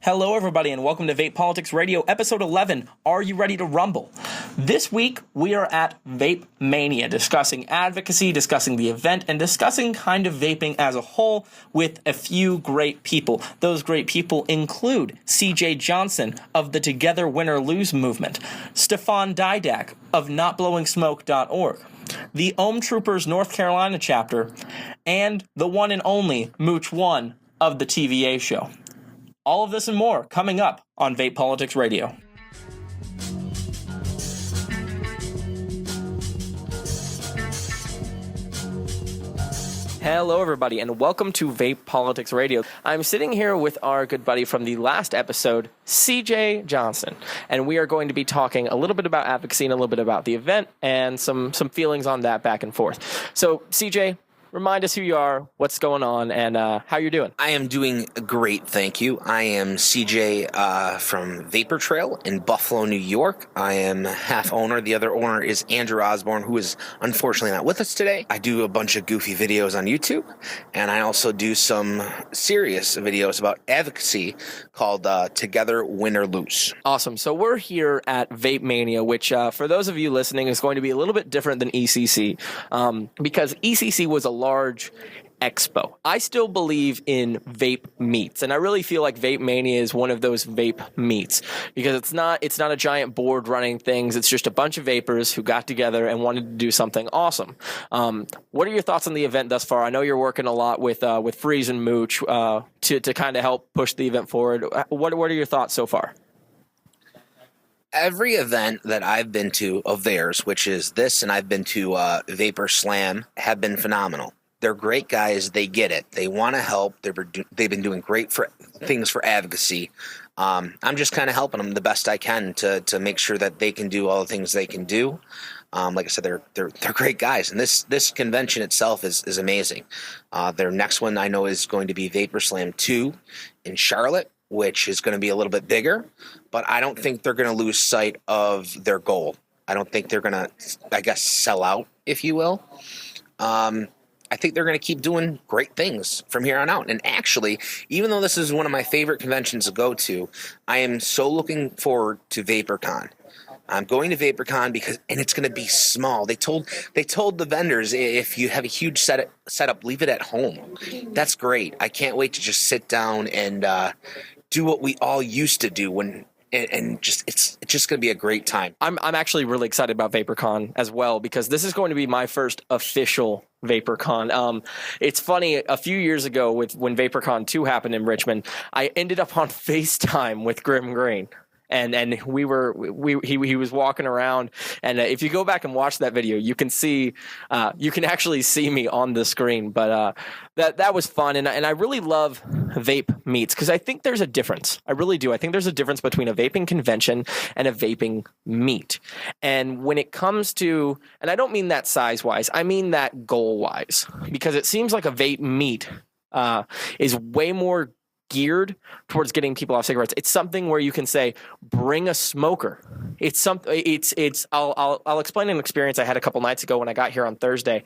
Hello, everybody, and welcome to Vape Politics Radio, episode 11, Are You Ready to Rumble? This week, we are at Vape Mania, discussing advocacy, discussing the event, and discussing kind of vaping as a whole with a few great people. Those great people include CJ Johnson of the Together Win or Lose movement, Stefan Didak of NotBlowingSmoke.org, the Ohm Troopers North Carolina chapter, and the one and only Mooch One of the TVA Show. All of this and more coming up on Vape Politics Radio. Hello, everybody, and welcome to Vape Politics Radio. I'm sitting here with our good buddy from the last episode, CJ Johnson, and we are going to be talking a little bit about advocacy and a little bit about the event and some feelings on that back and forth. So, CJ, remind us who you are, what's going on, and how you're doing. I am doing great, thank you. I am CJ from Vapor Trail in Buffalo, New York. I am half owner. The other owner is Andrew Osborne, who is unfortunately not with us today. I do a bunch of goofy videos on YouTube, and I also do some serious videos about advocacy called Together Win or Lose. Awesome. So we're here at Vape Mania, which for those of you listening is going to be a little bit different than ECC, because ECC was a large expo. I still believe in vape meets, and I really feel like Vape Mania is one of those vape meets because it's not a giant board running things. It's just a bunch of vapors who got together and wanted to do something awesome. What are your thoughts on the event thus far? I know you're working a lot with Freeze and Mooch to kind of help push the event forward. What are your thoughts so far? Every event that I've been to of theirs, which is this, and I've been to Vapor Slam, have been phenomenal. They're great guys. They get it. They want to help. They've been doing great things for advocacy. I'm just kind of helping them the best I can to make sure that they can do all the things they can do. Like I said, they're great guys, and this convention itself is amazing. Their next one I know is going to be Vapor Slam 2 in Charlotte, which is going to be a little bit bigger, but I don't think they're going to lose sight of their goal. I don't think they're going to, I guess, sell out, if you will. I think they're going to keep doing great things from here on out. And actually, even though this is one of my favorite conventions to go to, I am so looking forward to VaporCon. I'm going to VaporCon and it's going to be small. They told the vendors, if you have a huge setup, leave it at home. That's great. I can't wait to just sit down and do what we all used to do it's just going to be a great time. I'm actually really excited about VaporCon as well because this is going to be my first official VaporCon. It's funny, a few years ago when VaporCon 2 happened in Richmond, I ended up on FaceTime with Grim Green. And he was walking around, and if you go back and watch that video, you can actually see me on the screen. But that was fun, and I really love vape meets because I think there's a difference. I really do. I think there's a difference between a vaping convention and a vaping meet. And when it comes to, and I don't mean that size wise, I mean that goal wise, because it seems like a vape meet is way more geared towards getting people off cigarettes. It's something where you can say, bring a smoker. I'll explain an experience I had a couple nights ago when I got here on Thursday.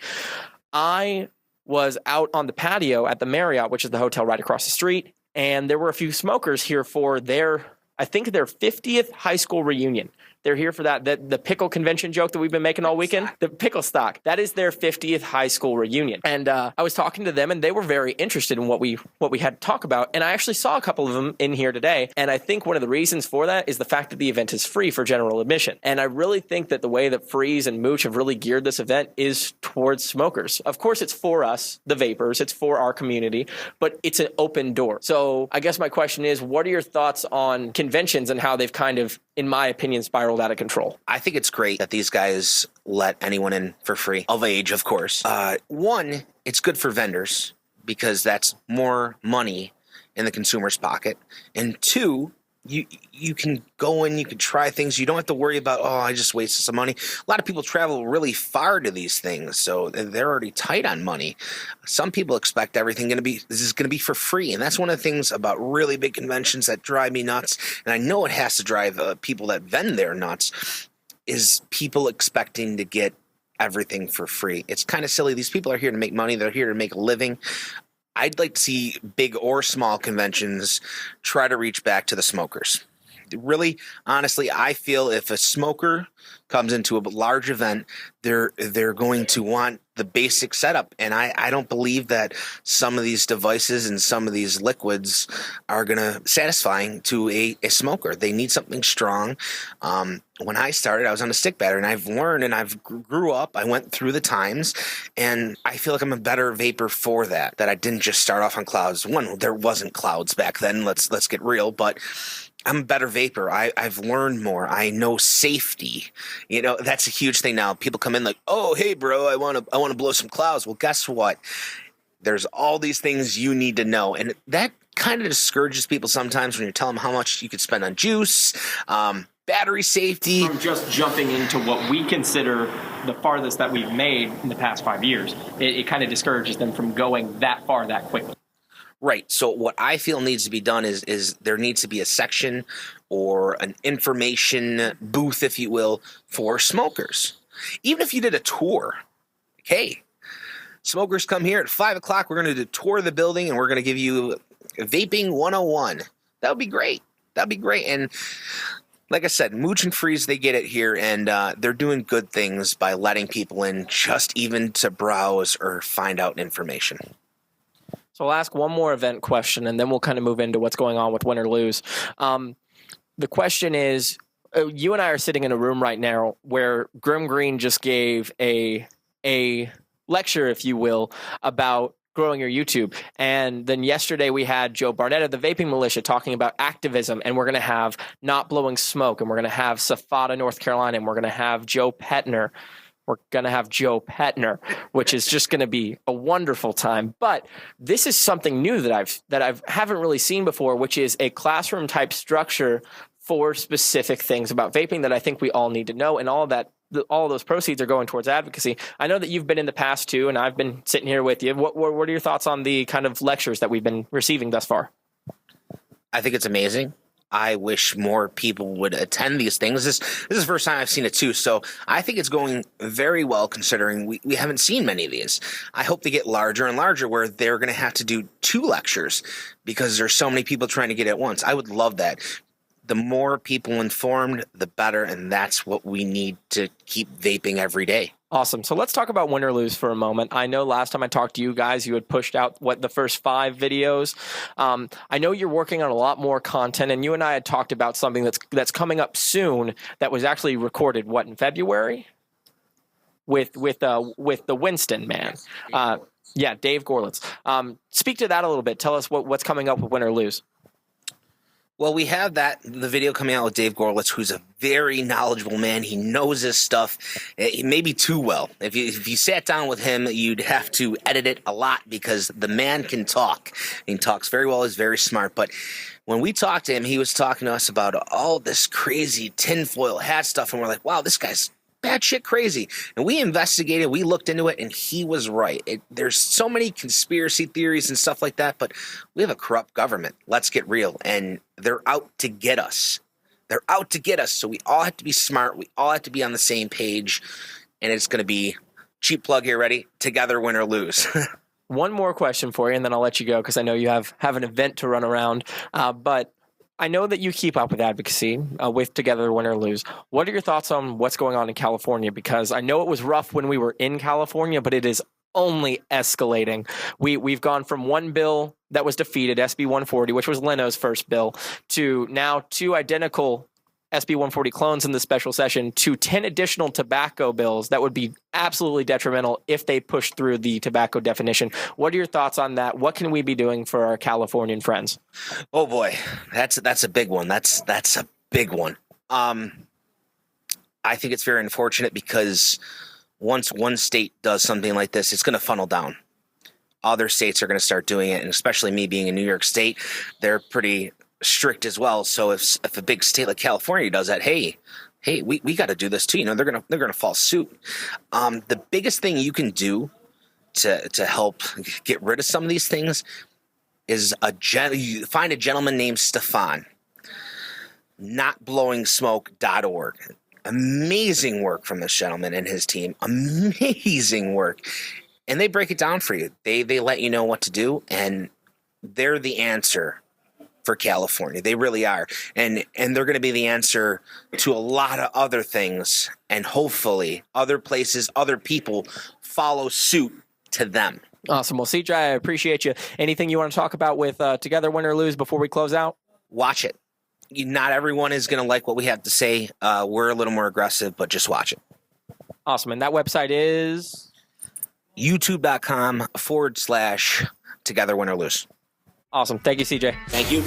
I was out on the patio at the Marriott, which is the hotel right across the street, and there were a few smokers here for their 50th high school reunion. They're here for the pickle convention joke that we've been making all weekend. The pickle stock. That is their 50th high school reunion. And I was talking to them, and they were very interested in what we had to talk about. And I actually saw a couple of them in here today. And I think one of the reasons for that is the fact that the event is free for general admission. And I really think that the way that Freeze and Mooch have really geared this event is towards smokers. Of course, it's for us, the vapors. It's for our community. But it's an open door. So I guess my question is, what are your thoughts on conventions and how they've kind of, in my opinion, spiraled out of control? I think it's great that these guys let anyone in for free, of age, of course. One, it's good for vendors because that's more money in the consumer's pocket. And two, you can go in, you can try things. You don't have to worry about, I just wasted some money. A lot of people travel really far to these things, so they're already tight on money. Some people expect this is going to be for free, and that's one of the things about really big conventions that drive me nuts, and I know it has to drive people that vend there nuts, is people expecting to get everything for free. It's kind of silly. These people are here to make money. They're here to make a living. I'd like to see big or small conventions try to reach back to the smokers. Really, honestly, I feel if a smoker comes into a large event, they're going to want the basic setup. And I don't believe that some of these devices and some of these liquids are going to satisfying to a smoker. They need something strong. When I started, I was on a stick battery, and I've learned and I've grew up. I went through the times, and I feel like I'm a better vapor for that I didn't just start off on clouds. One, there wasn't clouds back then. Let's get real, but I'm a better vapor. I've learned more. I know safety. You know, that's a huge thing now. People come in like, oh, hey, bro, I want to blow some clouds. Well, guess what? There's all these things you need to know. And that kind of discourages people sometimes when you tell them how much you could spend on juice, battery safety. From just jumping into what we consider the farthest that we've made in the past 5 years, it kind of discourages them from going that far that quickly. Right. So what I feel needs to be done is there needs to be a section or an information booth, if you will, for smokers. Even if you did a tour, hey, smokers come here at 5 o'clock. We're going to tour the building, and we're going to give you Vaping 101. That would be great. That'd be great. And like I said, Mooch and Freeze, they get it here, and they're doing good things by letting people in just even to browse or find out information. So I'll ask one more event question, and then we'll kind of move into what's going on with Win or Lose. The question is, you and I are sitting in a room right now where Grim Green just gave a lecture, if you will, about growing your YouTube. And then yesterday we had Joe Barnett of the Vaping Militia talking about activism, and we're going to have Not Blowing Smoke, and we're going to have SFATA North Carolina, and we're going to have Joe Petner. We're going to have Joe Petner, which is just going to be a wonderful time. But this is something new that I haven't really seen before, which is a classroom type structure for specific things about vaping that I think we all need to know. And all of those proceeds are going towards advocacy. I know that you've been in the past too, and I've been sitting here with you. What are your thoughts on the kind of lectures that we've been receiving thus far? I think it's amazing. I wish more people would attend these things. This is the first time I've seen it too, so I think it's going very well considering we haven't seen many of these. I hope they get larger and larger where they're going to have to do 2 lectures because there's so many people trying to get it at once. I would love that. The more people informed, the better, and that's what we need to keep vaping every day. Awesome. So let's talk about Win or Lose for a moment. I know last time I talked to you guys, you had pushed out the first 5 videos. I know you're working on a lot more content, and you and I had talked about something that's coming up soon that was actually recorded, in February? With the Winston man. Dave Gorlitz. Speak to that a little bit. Tell us what's coming up with Win or Lose. Well, we have the video coming out with Dave Gorlitz, who's a very knowledgeable man. He knows his stuff, maybe too well. If you sat down with him, you'd have to edit it a lot because the man can talk. He talks very well. He's very smart. But when we talked to him, he was talking to us about all this crazy tinfoil hat stuff, and we're like, wow, this guy's batshit crazy. And we investigated, we looked into it, and he was right. There's so many conspiracy theories and stuff like that, but we have a corrupt government. Let's get real. And they're out to get us. They're out to get us. So we all have to be smart. We all have to be on the same page. And it's going to be cheap plug here. Ready? Together, Win or Lose. One more question for you, and then I'll let you go because I know you have an event to run around. But I know that you keep up with advocacy, with Together Win or Lose. What are your thoughts on what's going on in California? Because I know it was rough when we were in California, but it is only escalating. We've gone from one bill that was defeated, SB 140, which was Leno's first bill, to now 2 identical SB 140 clones in the special session, to 10 additional tobacco bills that would be absolutely detrimental if they push through the tobacco definition. What are your thoughts on that? What can we be doing for our Californian friends? Oh boy, that's a big one. That's a big one. I think it's very unfortunate because once one state does something like this, it's going to funnel down. Other states are going to start doing it, and especially me being in New York State, they're pretty strict as well. So if a big state like California does that, hey, we got to do this too. You know, they're gonna fall suit. The biggest thing you can do to help get rid of some of these things is you find a gentleman named Stefan. NotBlowingSmoke.org. Amazing work from this gentleman and his team. Amazing work. and they break it down for you. They let you know what to do, and they're the answer for California. They really are. And they're going to be the answer to a lot of other things, and hopefully other places, other people follow suit to them. Awesome. Well, CJ, I appreciate you. Anything you want to talk about with Together Win or Lose before we close out? Watch it. Not everyone is going to like what we have to say. We're a little more aggressive, but just watch it. Awesome. And that website is? youtube.com/Together Win or Lose. Awesome. Thank you, CJ. Thank you.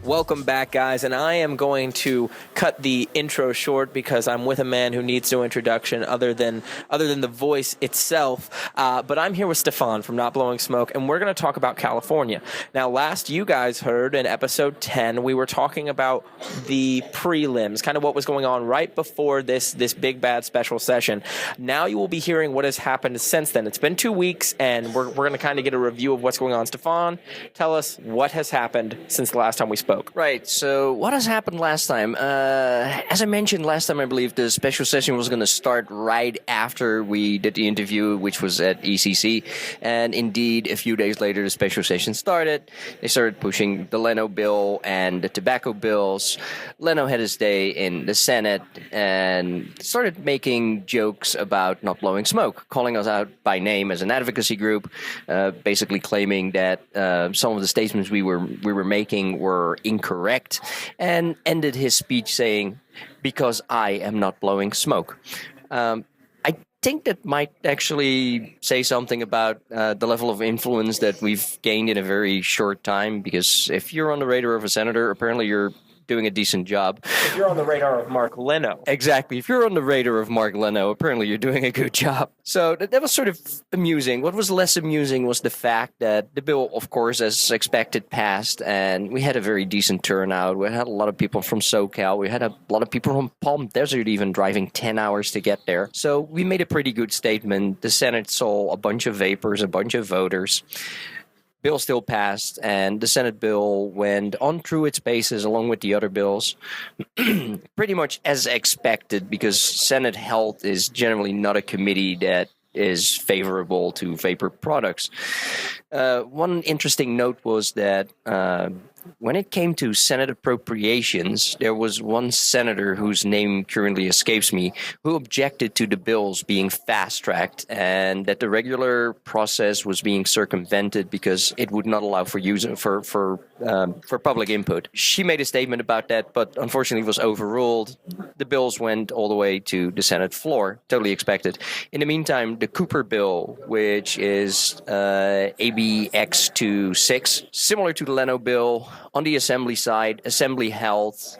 Welcome back, guys, and I am going to cut the intro short because I'm with a man who needs no introduction other than the voice itself. But I'm here with Stefan from Not Blowing Smoke, and we're going to talk about California. Now, last you guys heard in episode 10, we were talking about the prelims, kind of what was going on right before this big bad special session. Now you will be hearing what has happened since then. It's been 2 weeks, and we're going to kind of get a review of what's going on. Stefan, tell us what has happened since the last time we spoke. Right, so what has happened last time? As I mentioned last time, I believe the special session was going to start right after we did the interview, which was at ECC. And indeed, a few days later, the special session started. They started pushing the Leno bill and the tobacco bills. Leno had his day in the Senate and started making jokes about not blowing smoke, calling us out by name as an advocacy group, basically claiming that some of the statements we were making were incorrect, and ended his speech saying, "Because I am not blowing smoke." I think that might actually say something about the level of influence that we've gained in a very short time, because if you're on the radar of a senator, apparently you're doing a decent job. If you're on the radar of Mark Leno. Exactly. If you're on the radar of Mark Leno, apparently you're doing a good job. So that was sort of amusing. What was less amusing was the fact that the bill, of course, as expected, passed, and we had a very decent turnout. We had a lot of people from SoCal. We had a lot of people from Palm Desert even driving 10 hours to get there. So we made a pretty good statement. The Senate saw a bunch of vapors, a bunch of voters. Bill still passed, and the Senate bill went on through its paces along with the other bills, pretty much as expected, because Senate Health is generally not a committee that is favorable to vapor products. One interesting note was that when it came to Senate appropriations, there was one senator whose name currently escapes me who objected to the bills being fast-tracked and that the regular process was being circumvented because it would not allow for public input. She made a statement about that, but unfortunately was overruled. The bills went all the way to the Senate floor, totally expected. In the meantime, the Cooper bill, which is AB X26, similar to the Leno bill, on the Assembly side, Assembly Health,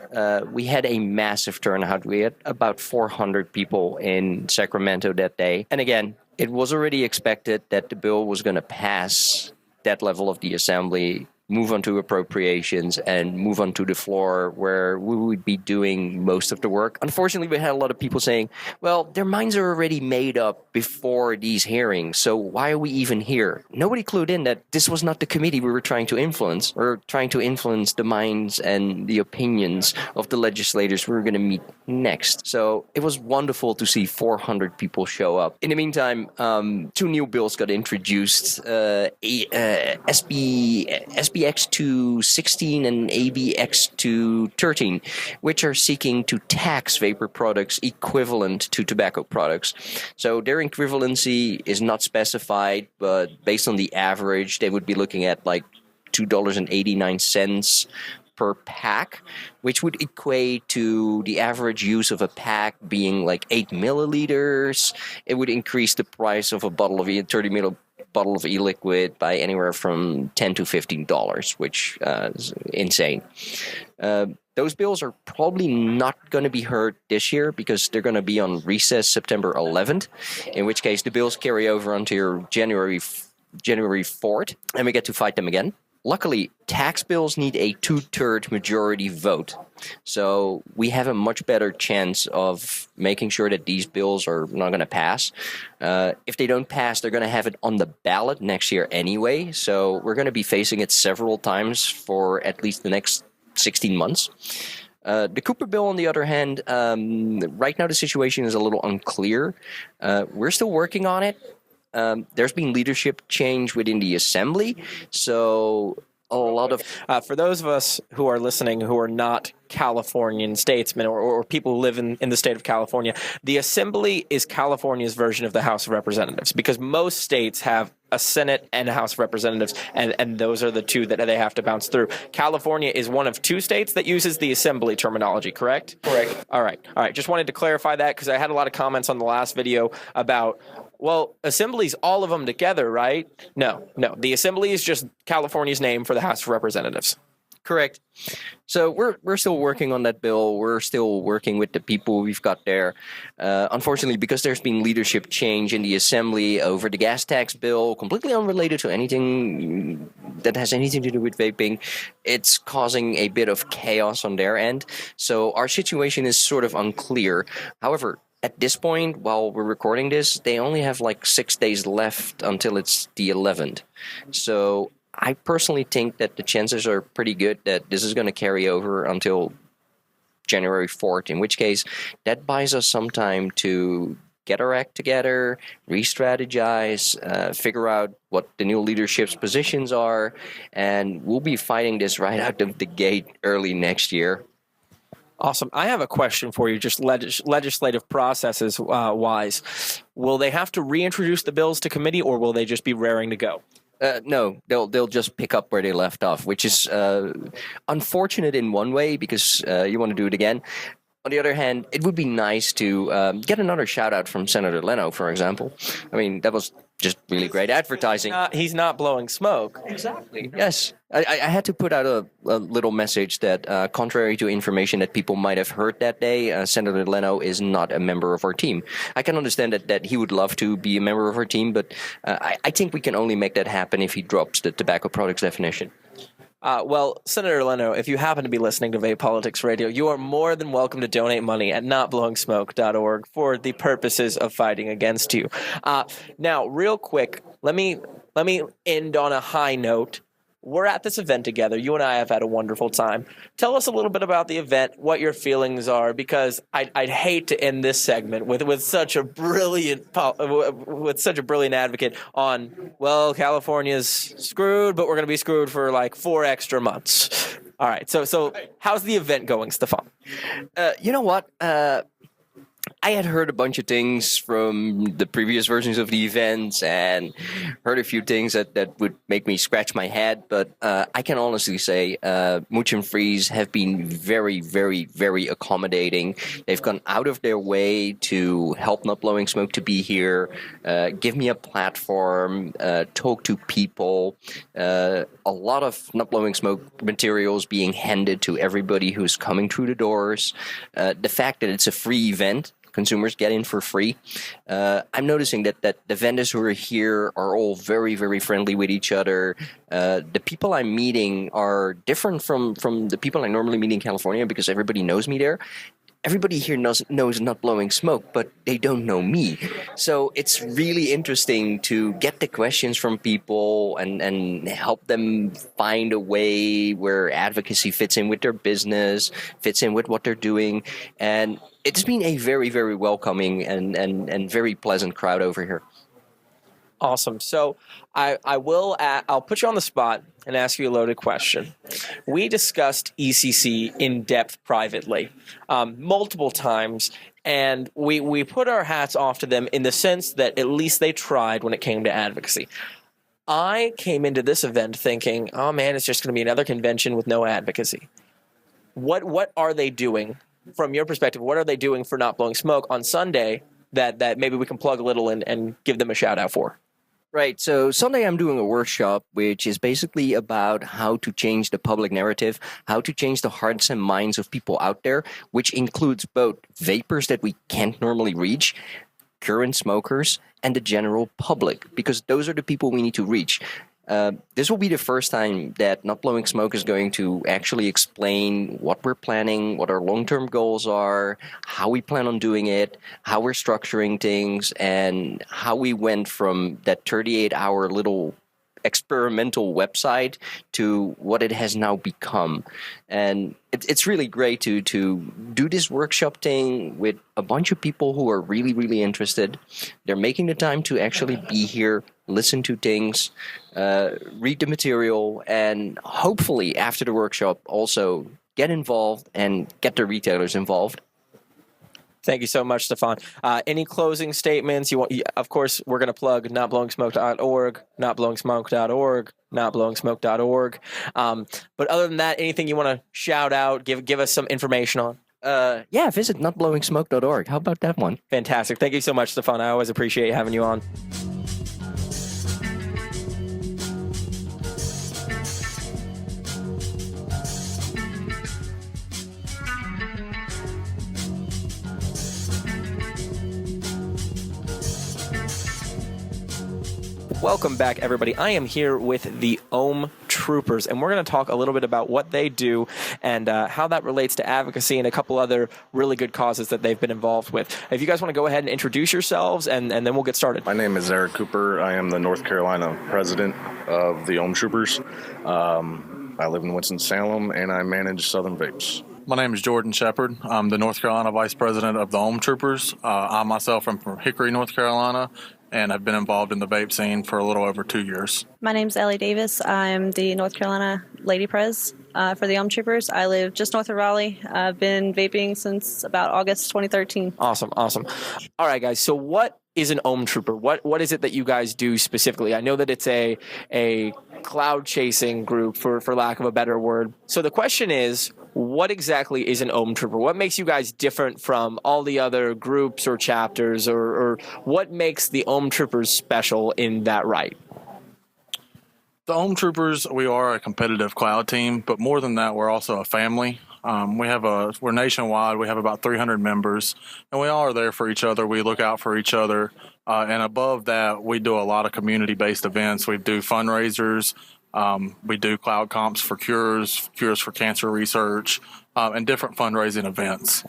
we had a massive turnout. We had about 400 people in Sacramento that day. And again, it was already expected that the bill was going to pass that level of the Assembly, move on to appropriations, and move on to the floor where we would be doing most of the work. Unfortunately, we had a lot of people saying, well, their minds are already made up before these hearings, so why are we even here? Nobody clued in that this was not the committee we were trying to influence. We're trying to influence the minds and the opinions of the legislators we were going to meet next. So it was wonderful to see 400 people show up. In the meantime, 2 new bills got introduced, SBX216 and ABX213, which are seeking to tax vapor products equivalent to tobacco products. So their equivalency is not specified, but based on the average, they would be looking at like $2.89 per pack, which would equate to the average use of a pack being like 8 milliliters. It would increase the price of a bottle of 30 milliliters bottle of e-liquid by anywhere from $10 to $15, which is insane. Those bills are probably not going to be heard this year because they're going to be on recess September 11th, in which case the bills carry over until January 4th, and we get to fight them again. Luckily, tax bills need a 2/3 majority vote. So we have a much better chance of making sure that these bills are not going to pass. If they don't pass, they're going to have it on the ballot next year anyway. So we're going to be facing it several times for at least the next 16 months. The Cooper bill, on the other hand, right now the situation is a little unclear. We're still working on it. There's been leadership change within the assembly, so a lot of... For those of us who are listening who are not Californian statesmen or people who live in the state of California, the assembly is California's version of the House of Representatives, because most states have a Senate and a House of Representatives, and those are the two that they have to bounce through. California is one of two states that uses the assembly terminology, correct? Correct. All right. Just wanted to clarify that because I had a lot of comments on the last video about, well, assembly's all of them together, right? No. The assembly is just California's name for the House of Representatives. Correct. So we're still working on that bill. We're still working with the people we've got there. Unfortunately, because there's been leadership change in the assembly over the gas tax bill, completely unrelated to anything that has anything to do with vaping, it's causing a bit of chaos on their end. So our situation is sort of unclear. However, at this point, while we're recording this, they only have like 6 days left until it's the 11th. So I personally think that the chances are pretty good that this is going to carry over until January 4th, in which case that buys us some time to get our act together, re-strategize, figure out what the new leadership's positions are, and we'll be fighting this right out of the gate early next year. Awesome. I have a question for you, just legislative processes wise. Will they have to reintroduce the bills to committee, or will they just be raring to go? No, they'll just pick up where they left off, which is unfortunate in one way because you want to do it again. On the other hand, it would be nice to get another shout out from Senator Leno, for example. I mean, that was just really great advertising. He's not blowing smoke. Exactly. Yes. I had to put out a little message that, contrary to information that people might have heard that day, Senator Leno is not a member of our team. I can understand that he would love to be a member of our team, but I think we can only make that happen if he drops the tobacco products definition. Well, Senator Leno, if you happen to be listening to Vape Politics Radio, you are more than welcome to donate money at notblowingsmoke.org for the purposes of fighting against you. Now, real quick, let me end on a high note. We're at this event together. You and I have had a wonderful time. Tell us a little bit about the event, what your feelings are, because I'd hate to end this segment with such a brilliant advocate on, well, California's screwed, but we're going to be screwed for like 4 extra months. All right. So how's the event going, Stefan? You know what? I had heard a bunch of things from the previous versions of the events and heard a few things that would make me scratch my head. But I can honestly say Mooch and Freeze have been very, very, very accommodating. They've gone out of their way to help Not Blowing Smoke to be here, give me a platform, talk to people. A lot of Not Blowing Smoke materials being handed to everybody who's coming through the doors. The fact that it's a free event. Consumers get in for free. I'm noticing that the vendors who are here are all very, very friendly with each other. The people I'm meeting are different from the people I normally meet in California because everybody knows me there. Everybody here knows Not Blowing Smoke, but they don't know me. So it's really interesting to get the questions from people and help them find a way where advocacy fits in with their business, fits in with what they're doing. And it's been a very, very welcoming and very pleasant crowd over here. Awesome. So I'll put you on the spot and ask you a loaded question. We discussed ECC in depth privately multiple times, and we put our hats off to them in the sense that at least they tried when it came to advocacy. I came into this event thinking, oh man, it's just going to be another convention with no advocacy. What are they doing from your perspective? What are they doing for Not Blowing Smoke on Sunday that maybe we can plug a little and give them a shout out for? Right. So Sunday I'm doing a workshop, which is basically about how to change the public narrative, how to change the hearts and minds of people out there, which includes both vapors that we can't normally reach, current smokers, and the general public, because those are the people we need to reach. This will be the first time that Not Blowing Smoke is going to actually explain what we're planning, what our long-term goals are, how we plan on doing it, how we're structuring things, and how we went from that 38-hour little experimental website to what it has now become. And it's really great to do this workshop thing with a bunch of people who are really, really interested. They're making the time to actually be here, listen to things, read the material, and hopefully after the workshop also get involved and get the retailers involved. Thank you so much, Stefan. Any closing statements? Of course, we're going to plug notblowingsmoke.org, notblowingsmoke.org, notblowingsmoke.org. But other than that, anything you want to shout out, give us some information on? Visit notblowingsmoke.org. How about that one? Fantastic. Thank you so much, Stefan. I always appreciate having you on. Welcome back, everybody. I am here with the Ohm Troopers, and we're going to talk a little bit about what they do and how that relates to advocacy and a couple other really good causes that they've been involved with. If you guys want to go ahead and introduce yourselves, and then we'll get started. My name is Eric Cooper. I am the North Carolina president of the Ohm Troopers. I live in Winston-Salem, and I manage Southern Vapes. My name is Jordan Shepard. I'm the North Carolina vice president of the Ohm Troopers. I myself am from Hickory, North Carolina, and have been involved in the vape scene for a little over 2 years. My name's Ellie Davis. I'm the North Carolina Lady Prez for the Ohm Troopers. I live just north of Raleigh. I've been vaping since about August 2013. Awesome. All right, guys. So what is an Ohm Trooper? What is it that you guys do specifically? I know that it's a cloud chasing group, for lack of a better word. So the question is, what exactly is an Ohm Trooper? What makes you guys different from all the other groups or chapters, or what makes the Ohm Troopers special in that right? The Ohm Troopers, we are a competitive cloud team, but more than that, we're also a family. We're nationwide. We have about 300 members, and we all are there for each other. We look out for each other. And above that, we do a lot of community-based events. We do fundraisers. We do cloud comps for cures for cancer research, and different fundraising events.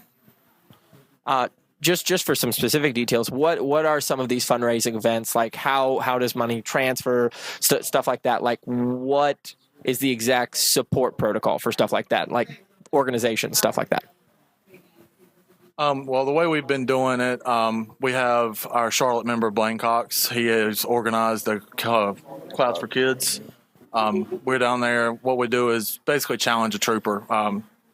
Just for some specific details, what are some of these fundraising events? Like how does money transfer, stuff like that? Like what is the exact support protocol for stuff like that? Like organization, stuff like that. Well, the way we've been doing it, we have our Charlotte member, Blaine Cox. He has organized the Clouds for Kids. We're down there. What we do is basically challenge a trooper.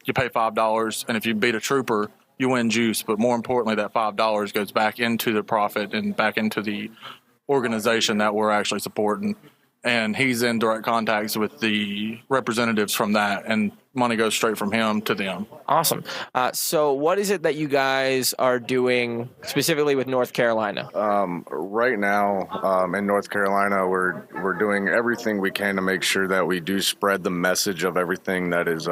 You pay $5, and if you beat a trooper, you win juice. But more importantly, that $5 goes back into the profit and back into the organization that we're actually supporting. And he's in direct contacts with the representatives from that, and money goes straight from him to them. Awesome. So what is it that you guys are doing specifically with North Carolina? Right now, in North Carolina, we're doing everything we can to make sure that we do spread the message of everything that is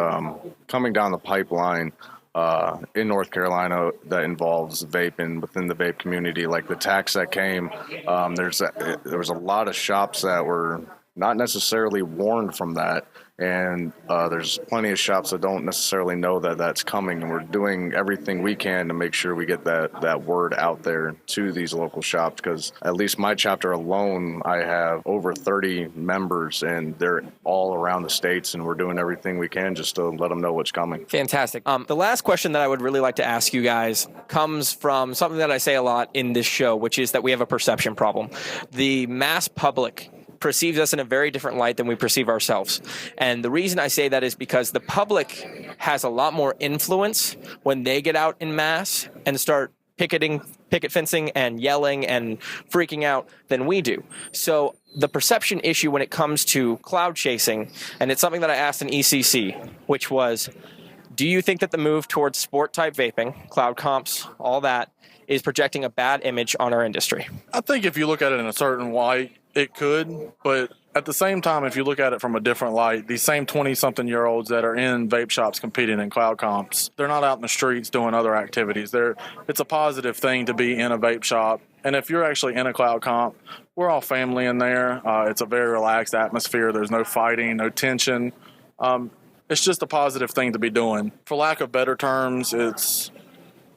coming down the pipeline in North Carolina that involves vaping within the vape community. Like the tax that came, there was a lot of shops that were not necessarily warned from that. And there's plenty of shops that don't necessarily know that that's coming, and we're doing everything we can to make sure we get that word out there to these local shops, because at least my chapter alone, I have over 30 members, and they're all around the states, and we're doing everything we can just to let them know what's coming. Fantastic. The last question that I would really like to ask you guys comes from something that I say a lot in this show, which is that we have a perception problem. The mass public perceives us in a very different light than we perceive ourselves. And the reason I say that is because the public has a lot more influence when they get out in mass and start picket fencing and yelling and freaking out than we do. So the perception issue when it comes to cloud chasing, and it's something that I asked in ECC, which was, do you think that the move towards sport-type vaping, cloud comps, all that, is projecting a bad image on our industry? I think if you look at it in a certain light, it could, but at the same time, if you look at it from a different light, these same 20-something-year-olds that are in vape shops competing in cloud comps, they're not out in the streets doing other activities. It's a positive thing to be in a vape shop. And if you're actually in a cloud comp, we're all family in there. It's a very relaxed atmosphere. There's no fighting, no tension. It's just a positive thing to be doing. For lack of better terms, it's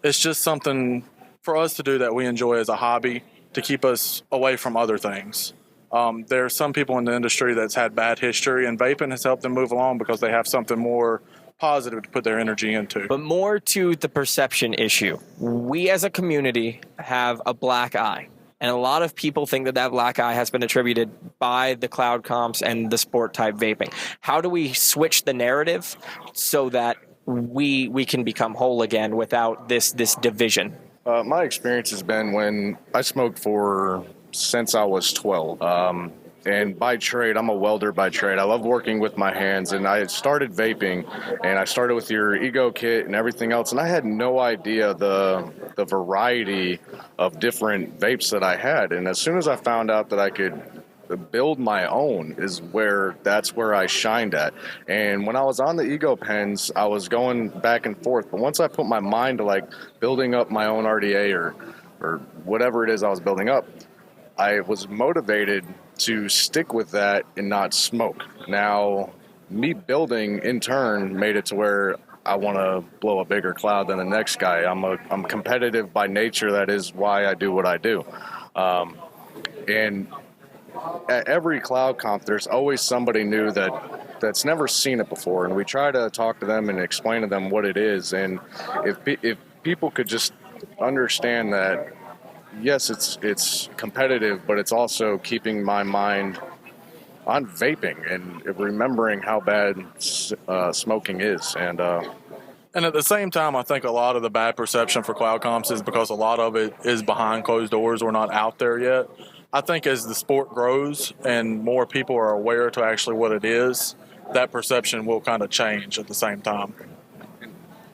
just something for us to do that we enjoy as a hobby to keep us away from other things. There are some people in the industry that's had bad history, and vaping has helped them move along because they have something more positive to put their energy into. But more to the perception issue. We as a community have a black eye. And a lot of people think that black eye has been attributed by the cloud comps and the sport type vaping. How do we switch the narrative so that we can become whole again without this division? My experience has been when I smoked since I was 12. And by trade, I'm a welder by trade. I love working with my hands, and I started vaping, and I started with your Ego kit and everything else, and I had no idea the variety of different vapes that I had. And as soon as I found out that I could build my own that's where I shined at. And when I was on the Ego pens, I was going back and forth, but once I put my mind to like building up my own RDA or whatever it is I was building up, I was motivated to stick with that and not smoke. Now, me building in turn made it to where I want to blow a bigger cloud than the next guy. I'm competitive by nature. That is why I do what I do. And at every cloud comp, there's always somebody new that's never seen it before, and we try to talk to them and explain to them what it is. And if people could just understand that, yes, it's competitive, but it's also keeping my mind on vaping and remembering how bad smoking is. And at the same time, I think a lot of the bad perception for cloud comps is because a lot of it is behind closed doors. We're not out there yet. I think as the sport grows and more people are aware to actually what it is, that perception will kind of change at the same time.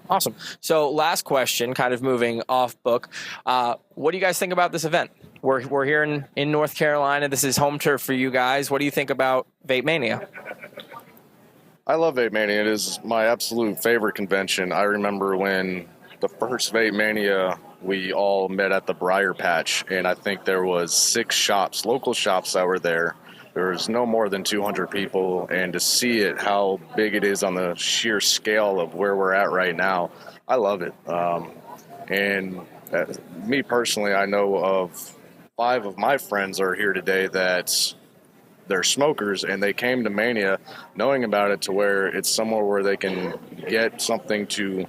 Awesome. So last question, kind of moving off book. What do you guys think about this event? We're here in North Carolina. This is home turf for you guys. What do you think about Vape Mania? I love Vape Mania. It is my absolute favorite convention. I remember when the first Vape Mania, we all met at the Briar Patch, and I think there was 6 shops, local shops that were there. There was no more than 200 people, and to see it, how big it is on the sheer scale of where we're at right now, I love it. And me personally, I know of 5 of my friends are here today that they're smokers, and they came to Mania knowing about it to where it's somewhere where they can get something to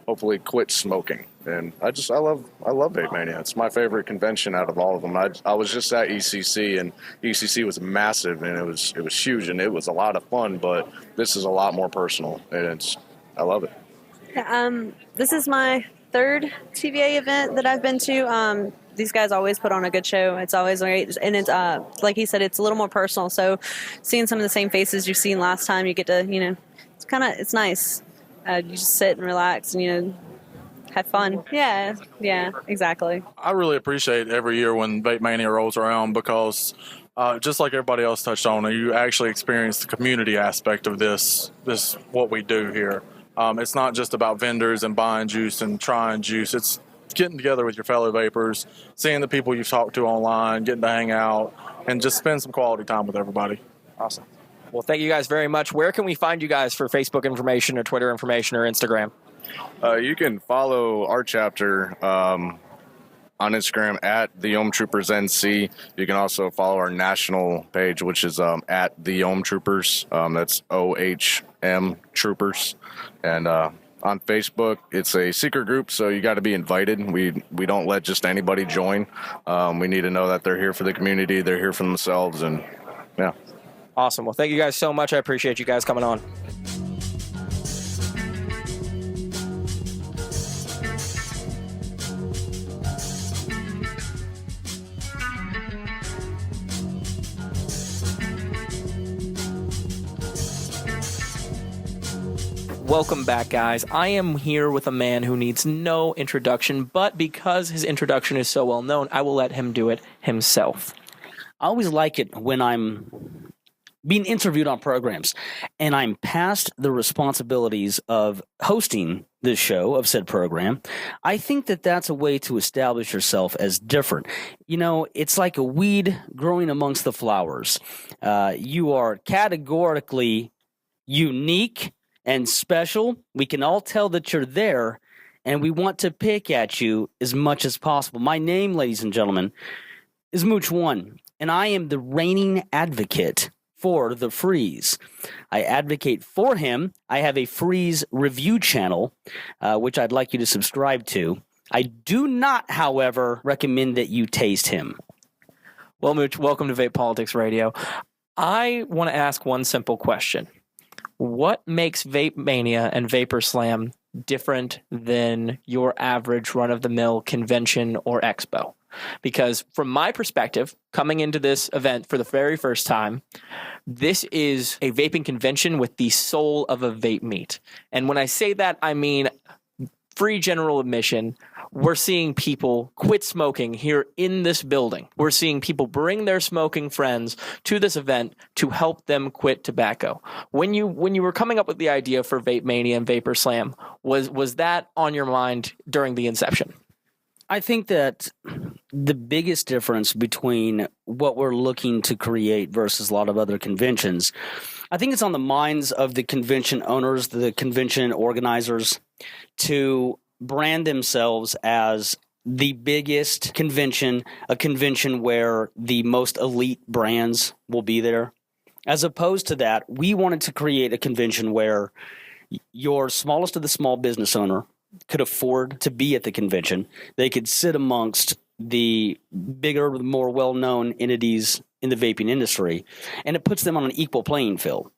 hopefully quit smoking. And I love Vape Mania. It's my favorite convention out of all of them. I was just at ECC, and ECC was massive, and it was huge, and it was a lot of fun. But this is a lot more personal, and I love it. Yeah, this is my 3rd TVA event that I've been to. These guys always put on a good show. It's always great, and it's like he said, it's a little more personal. So seeing some of the same faces you've seen last time, you get to it's nice. You just sit and relax and have fun. Yeah, exactly. I really appreciate every year when Vape Mania rolls around because just like everybody else touched on, you actually experience the community aspect of this what we do here. It's not just about vendors and buying juice and trying juice. It's getting together with your fellow vapors, seeing the people you've talked to online, getting to hang out, and just spend some quality time with everybody. Awesome. Well, thank you guys very much. Where can we find you guys for Facebook information or Twitter information or Instagram? You can follow our chapter on Instagram at the Ohm Troopers NC. You can also follow our national page, which is at the Ohm Troopers. That's OHM Troopers. And on Facebook, it's a secret group, so you got to be invited. We don't let just anybody join. We need to know that they're here for the community, they're here for themselves, and yeah. Awesome. Well, thank you guys so much. I appreciate you guys coming on. Welcome back, guys. I am here with a man who needs no introduction, but because his introduction is so well known, I will let him do it himself. I always like it when I'm being interviewed on programs, and I'm past the responsibilities of hosting this show of said program, I think that that's a way to establish yourself as different. You know, it's like a weed growing amongst the flowers. You are categorically unique and special. We can all tell that you're there, and we want to pick at you as much as possible. My name, ladies and gentlemen, is Mooch One, and I am the reigning advocate for the freeze. I advocate for him. I have a freeze review channel, which I'd like you to subscribe to. I do not, however, recommend that you taste him. Well, Mooch, welcome to Vape Politics Radio. I want to ask one simple question. What makes Vape Mania and Vapor Slam different than your average run-of-the-mill convention or expo? Because from my perspective, coming into this event for the very first time, this is a vaping convention with the soul of a vape meet. And when I say that, I mean free general admission. We're seeing people quit smoking here in this building. We're seeing people bring their smoking friends to this event to help them quit tobacco. When you were coming up with the idea for Vape Mania and Vapor Slam, was that on your mind during the inception? I think that the biggest difference between what we're looking to create versus a lot of other conventions, I think it's on the minds of the convention owners, the convention organizers, to brand themselves as the biggest convention, a convention where the most elite brands will be there. As opposed to that, we wanted to create a convention where your smallest of the small business owner could afford to be at the convention. They could sit amongst the bigger, more well-known entities in the vaping industry, and it puts them on an equal playing field.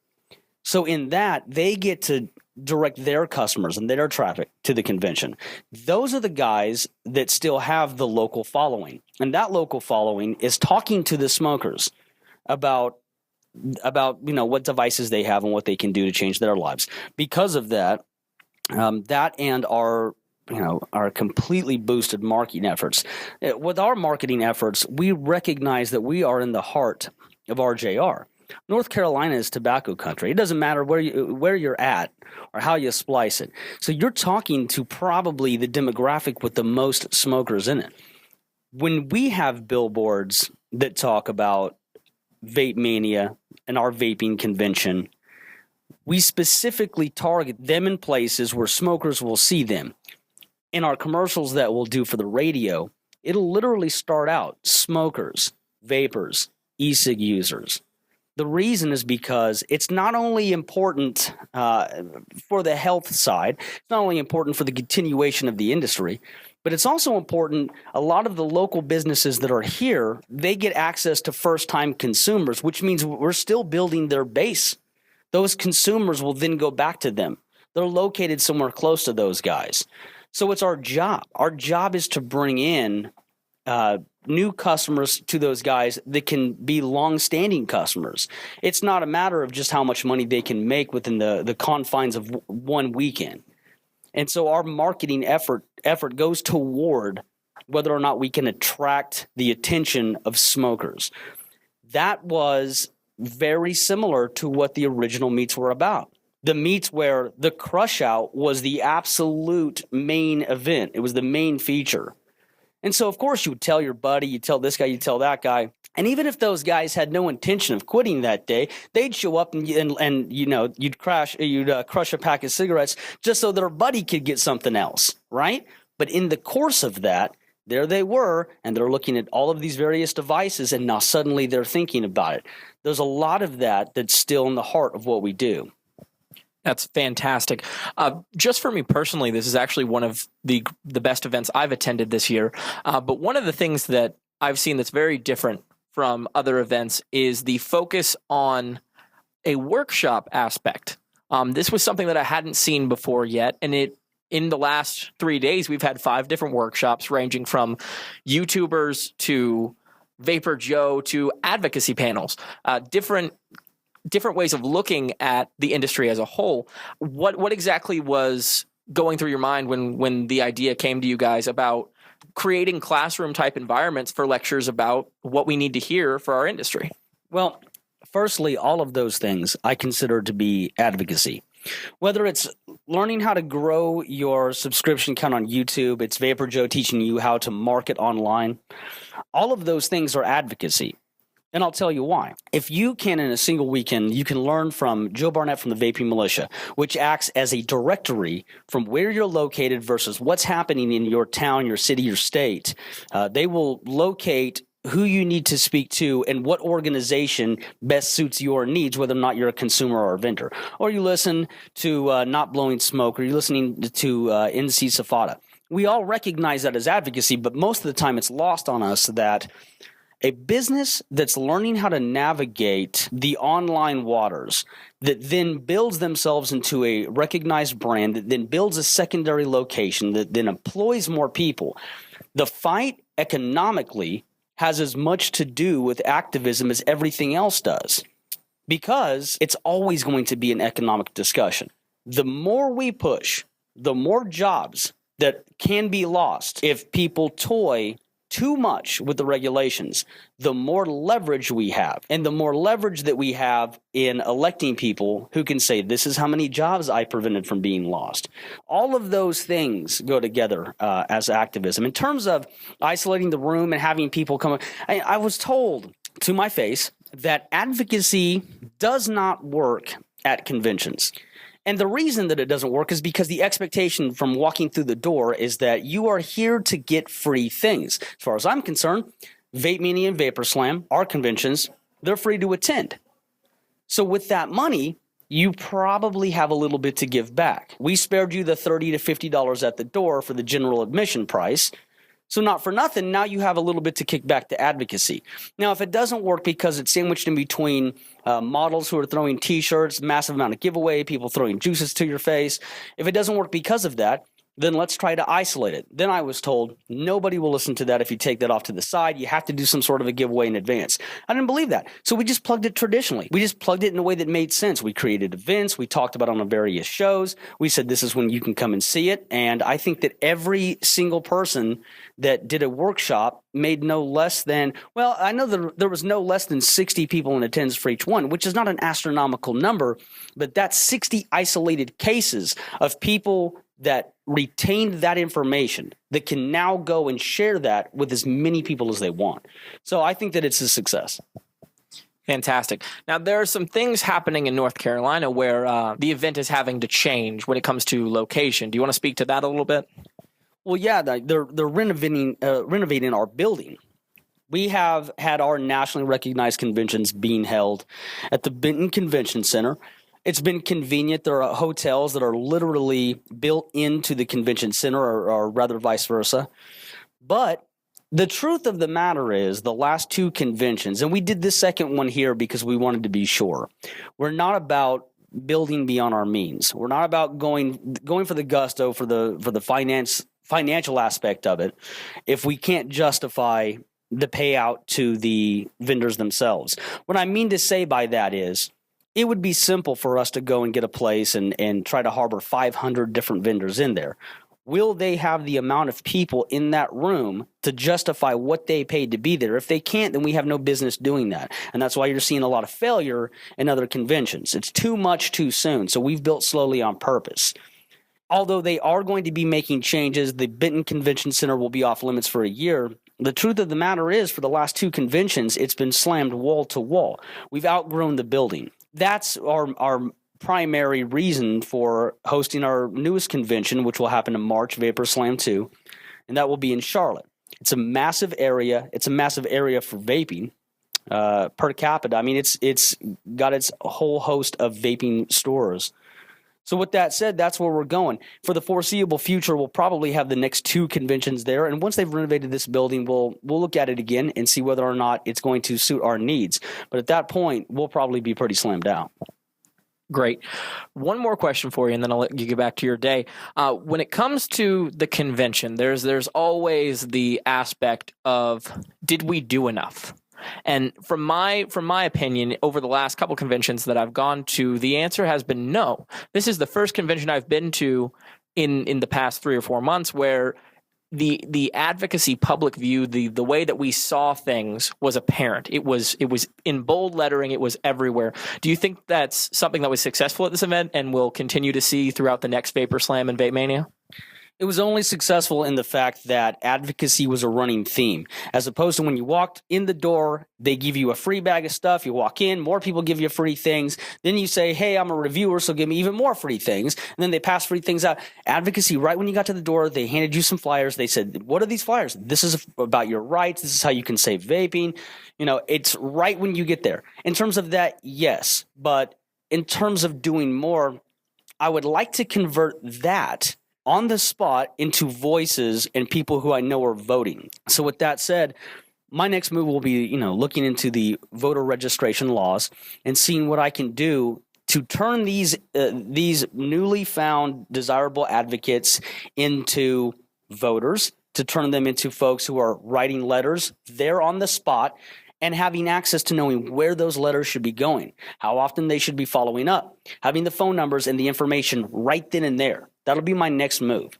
So in that, they get to direct their customers and their traffic to the convention. Those are the guys that still have the local following, and that local following is talking to the smokers about what devices they have and what they can do to change their lives. Because of that, that and our completely boosted marketing efforts. With our marketing efforts, we recognize that we are in the heart of RJR. North Carolina is tobacco country. It doesn't matter where you're at or how you splice it. So you're talking to probably the demographic with the most smokers in it. When we have billboards that talk about Vape Mania and our vaping convention, we specifically target them in places where smokers will see them. In our commercials that we'll do for the radio, it'll literally start out smokers, vapors, e-cig users. The reason is because it's not only important for the health side, it's not only important for the continuation of the industry, but it's also important. A lot of the local businesses that are here, they get access to first-time consumers, which means we're still building their base. Those consumers will then go back to them. They're located somewhere close to those guys. So it's our job. Our job is to bring in new customers to those guys that can be long-standing customers. It's not a matter of just how much money they can make within the confines of one weekend. And so our marketing effort goes toward whether or not we can attract the attention of smokers. That was very similar to what the original meets were about. The meets where the crush out was the absolute main event. It was the main feature. And so, of course, you would tell your buddy, you tell this guy, you tell that guy. And even if those guys had no intention of quitting that day, they'd show up and you'd crush a pack of cigarettes just so their buddy could get something else, right? But in the course of that, there they were, and they're looking at all of these various devices, and now suddenly they're thinking about it. There's a lot of that's still in the heart of what we do. That's fantastic. Just for me personally, this is actually one of the best events I've attended this year. But one of the things that I've seen that's very different from other events is the focus on a workshop aspect. This was something that I hadn't seen before yet, and in the last 3 days, we've had 5 different workshops ranging from YouTubers to Vapor Joe to advocacy panels, different ways of looking at the industry as a whole. What exactly was going through your mind when the idea came to you guys about creating classroom type environments for lectures about what we need to hear for our industry? Well, Firstly, all of those things I consider to be advocacy. Whether it's learning how to grow your subscription count on YouTube, it's Vapor Joe teaching you how to market online. All of those things are advocacy. And I'll tell you why. If you can, in a single weekend, you can learn from Joe Barnett from the Vaping Militia, which acts as a directory from where you're located versus what's happening in your town, your city, your state. They will locate who you need to speak to and what organization best suits your needs, whether or not you're a consumer or a vendor. Or you listen to Not Blowing Smoke, or you're listening to NC SFATA. We all recognize that as advocacy, but most of the time it's lost on us that a business that's learning how to navigate the online waters, that then builds themselves into a recognized brand, that then builds a secondary location, that then employs more people. The fight economically has as much to do with activism as everything else does, because it's always going to be an economic discussion. The more we push, the more jobs that can be lost if people toy too much with the regulations, the more leverage we have. And the more leverage that we have in electing people who can say, this is how many jobs I prevented from being lost. All of those things go together as activism. In terms of isolating the room and having people come, I was told to my face that advocacy does not work at conventions. And the reason that it doesn't work is because the expectation from walking through the door is that you are here to get free things. As far as I'm concerned, Vape Mania and Vapor Slam, our conventions, they're free to attend. So with that money, you probably have a little bit to give back. We spared you the $30 to $50 at the door for the general admission price. So not for nothing, now you have a little bit to kick back to advocacy. Now, if it doesn't work because it's sandwiched in between models who are throwing T-shirts, massive amount of giveaway, people throwing juices to your face, if it doesn't work because of that, then let's try to isolate it. Then I was told nobody will listen to that if you take that off to the side. You have to do some sort of a giveaway in advance. I didn't believe that. So we just plugged it traditionally. We just plugged it in a way that made sense. We created events. We talked about it on various shows. We said this is when you can come and see it. And I think that every single person that did a workshop made no less than, well, I know that there was no less than 60 people in attendance for each one, which is not an astronomical number, but that's 60 isolated cases of people that retained that information that can now go and share that with as many people as they want. So I think that it's a success. Fantastic. Now, there are some things happening in North Carolina where the event is having to change when it comes to location. Do you want to speak to that a little bit? Well, yeah, they're renovating our building. We have had our nationally recognized conventions being held at the Benton Convention Center. It's been convenient. There are hotels that are literally built into the convention center, or rather vice versa. But the truth of the matter is the last two conventions, and we did this second one here because we wanted to be sure, we're not about building beyond our means. We're not about going for the gusto for the financial aspect of it if we can't justify the payout to the vendors themselves. What I mean to say by that is, it would be simple for us to go and get a place and try to harbor 500 different vendors in there. Will they have the amount of people in that room to justify what they paid to be there? If they can't, then we have no business doing that. And that's why you're seeing a lot of failure in other conventions. It's too much too soon. So we've built slowly on purpose. Although they are going to be making changes, the Benton Convention Center will be off limits for a year. The truth of the matter is, for the last two conventions, it's been slammed wall to wall. We've outgrown the building. That's our primary reason for hosting our newest convention, which will happen in March, Vapor Slam 2, and that will be in Charlotte. It's a massive area. It's a massive area for vaping per capita. I mean, it's got its whole host of vaping stores. So with that said, that's where we're going. For the foreseeable future, we'll probably have the next two conventions there. And once they've renovated this building, we'll look at it again and see whether or not it's going to suit our needs. But at that point, we'll probably be pretty slammed out. Great. One more question for you, and then I'll let you get back to your day. When it comes to the convention, there's always the aspect of, did we do enough? And from my opinion, over the last couple conventions that I've gone to, the answer has been no. This is the first convention I've been to in the past 3 or 4 months where the advocacy public view, the way that we saw things was apparent. It was in bold lettering. It was everywhere. Do you think that's something that was successful at this event and will continue to see throughout the next Vapor Slam and Vape Mania? It was only successful in the fact that advocacy was a running theme, as opposed to when you walked in the door, they give you a free bag of stuff. You walk in, more people give you free things. Then you say, hey, I'm a reviewer, so give me even more free things. And then they pass free things out. Advocacy, right when you got to the door, they handed you some flyers. They said, what are these flyers? This is about your rights. This is how you can save vaping. It's right when you get there. In terms of that, yes. But in terms of doing more, I would like to convert that on the spot into voices and people who I know are voting. So with that said, my next move will be, looking into the voter registration laws and seeing what I can do to turn these newly found desirable advocates into voters, to turn them into folks who are writing letters there on the spot and having access to knowing where those letters should be going, how often they should be following up, having the phone numbers and the information right then and there. That'll be my next move.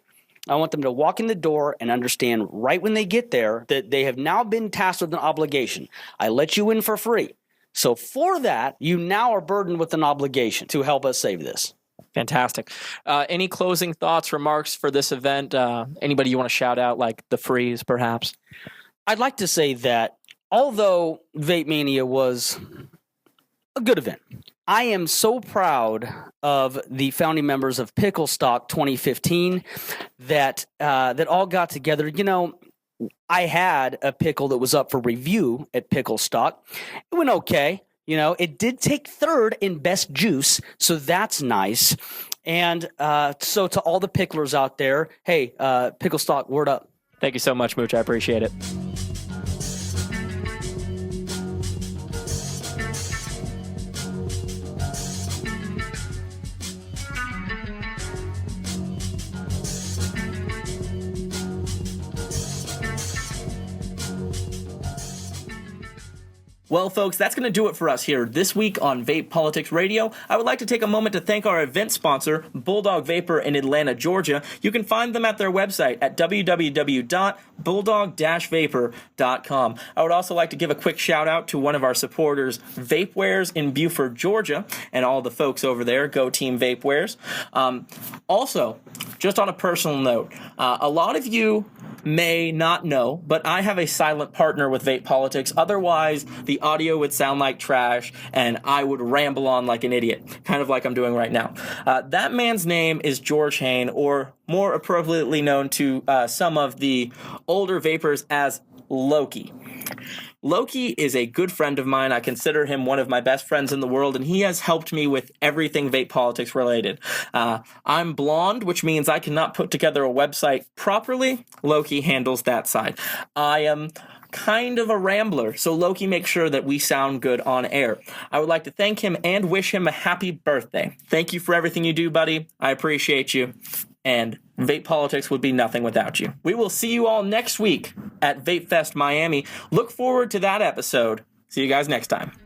I want them to walk in the door and understand right when they get there that they have now been tasked with an obligation. I let you in for free. So for that, you now are burdened with an obligation to help us save this. Fantastic. Any closing thoughts, remarks for this event? Anybody you want to shout out, like the Freeze, perhaps? I'd like to say that although Vape Mania was a good event, I am so proud of the founding members of Pickle Stock 2015 that all got together. I had a pickle that was up for review at Pickle Stock. It went okay. It did take third in best juice, so that's nice. And so to all the picklers out there, hey, Pickle Stock, word up. Thank you so much, Mooch. I appreciate it. Well, folks, that's going to do it for us here this week on Vape Politics Radio. I would like to take a moment to thank our event sponsor, Bulldog Vapor in Atlanta, Georgia. You can find them at their website at www.bulldog-vapor.com. I would also like to give a quick shout out to one of our supporters, Vapewares in Buford, Georgia, and all the folks over there. Go Team Vapewares. Also, just on a personal note, a lot of you may not know, but I have a silent partner with Vape Politics. Otherwise, the audio would sound like trash, and I would ramble on like an idiot, kind of like I'm doing right now. That man's name is George Hain, or more appropriately known to some of the older vapors as Loki. Loki is a good friend of mine. I consider him one of my best friends in the world, and he has helped me with everything Vape Politics related. I'm blonde, which means I cannot put together a website properly. Loki handles that side. I am kind of a rambler, so Loki makes sure that we sound good on air. I would like to thank him and wish him a happy birthday. Thank you for everything you do, buddy. I appreciate you. And Vape Politics would be nothing without you. We will see you all next week at Vape Fest Miami. Look forward to that episode. See you guys next time.